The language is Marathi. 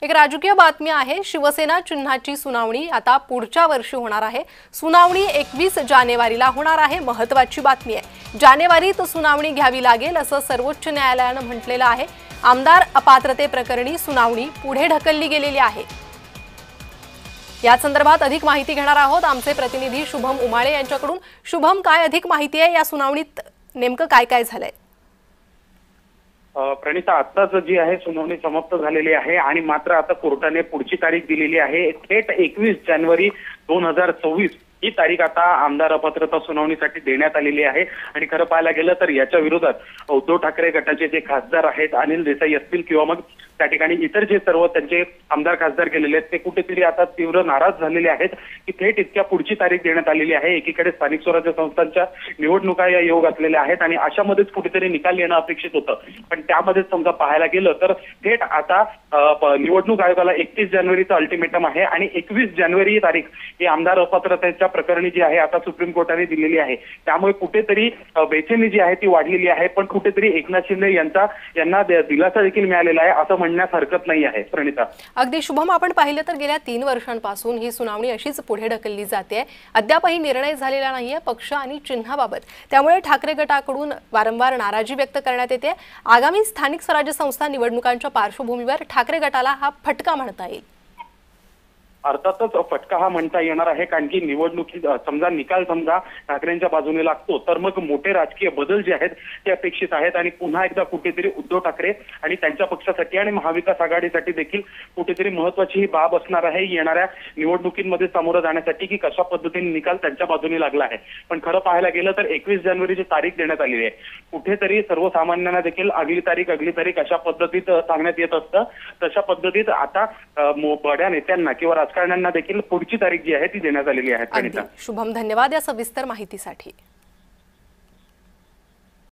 एक राजकीय बातमी आहे। शिवसेना चिन्हाची सुनावणी आता पुढच्या वर्षी होणार आहे। सुनावणी 21 जानेवारीला होणार आहे। महत्त्वाची बातमी आहे, जानेवारीत सुनावणी घ्यावी लागेल असं सर्वोच्च न्यायालयाने म्हटलेलं आहे। आमदार अपात्रते प्रकरणी सुनावणी पुढे ढकलली गेलेली आहे। या संदर्भात अधिक माहिती घेणार आहोत आमचे प्रतिनिधी शुभम उमाळे यांच्याकडून। शुभम, काय अधिक माहिती आहे? या सुनावणीत नेमकं काय काय झालंय? प्रणिता, आत्ताच जी आहे सुनावणी समाप्त झालेली आहे आणि मात्र आता कोर्टाने पुढची तारीख दिलेली आहे। थेट 21 जानेवारी 2024 ही तारीख आता आमदार अपात्रता सुनावणीसाठी देण्यात आलेली आहे। आणि खरं पाहायला गेलं तर याच्या विरोधात उद्धव ठाकरे गटाचे जे खासदार आहेत, अनिल देसाई असतील किंवा मग त्या ठिकाणी इतर जे सर्व त्यांचे आमदार खासदार गेलेले आहेत, ते कुठेतरी आता तीव्र नाराज झालेले आहेत की थेट इतक्या पुढची तारीख देण्यात आलेली आहे। एकीकडे स्थानिक स्वराज्य संस्थांच्या निवडणुका या योग असलेल्या आहेत आणि अशामध्येच कुठेतरी निकाल येणं अपेक्षित होतं, पण त्यामध्येच समजा पाहायला गेलं तर थेट आता निवडणूक आयोगाला 31 जानेवारीचा अल्टिमेटम आहे आणि 21 जानेवारी ही तारीख ही आमदार अपात्रतेच्या प्रकरणी जी आहे आता सुप्रीम कोर्टाने दिलेली आहे। त्यामुळे कुठेतरी बेचैनी जी आहे ती वाढलेली आहे, पण कुठेतरी एकनाथ शिंदे यांना दिलासा देखील मिळालेला आहे असं म्हणण्यास हरकत नाही आहे। प्रणिता, अगदी शुभम, आपण पाहिलं तर गेल्या 3 वर्षांपासून ही सुनावणी अशीच पुढे ढकलली जाते। अद्यापही निर्णय झालेला नाहीये पक्ष आणि चिन्हाबाबत, त्यामुळे ठाकरे गटाकडून वारंवार नाराजी व्यक्त करण्यात येते। आगामी स्थानिक स्वराज्य संस्था निवडणुकांच्या पार्श्वभूमीवर ठाकरे गटाला हा फटका म्हणता येईल। अर्थातच फटका हा म्हणता येणार आहे, कारण की निवडणुकीत समजा निकाल ठाकरेंच्या बाजूने लागतो तर मग मोठे राजकीय बदल जे आहेत ते अपेक्षित आहेत आणि पुन्हा एकदा कुठेतरी उद्धव ठाकरे आणि त्यांच्या पक्षासाठी आणि महाविकास आघाडीसाठी देखील कुठेतरी महत्त्वाची ही बाब असणार आहे येणाऱ्या निवडणुकीमध्ये सामोरं जाण्यासाठी की कशा पद्धतीने निकाल त्यांच्या बाजूने लागला आहे। पण खरं पाहायला गेलं तर 21 जानेवारीची तारीख देण्यात आलेली आहे। कुठेतरी सर्वसामान्यांना देखील अगली तारीख अशा पद्धतीत सांगण्यात येत असतं, तशा पद्धतीत आता बड्या नेत्यांना किंवा राजकारण्यांना देखील पुढची तारीख जी आहे ती देण्यात आलेली आहे। शुभम, धन्यवाद या सविस्तर माहितीसाठी।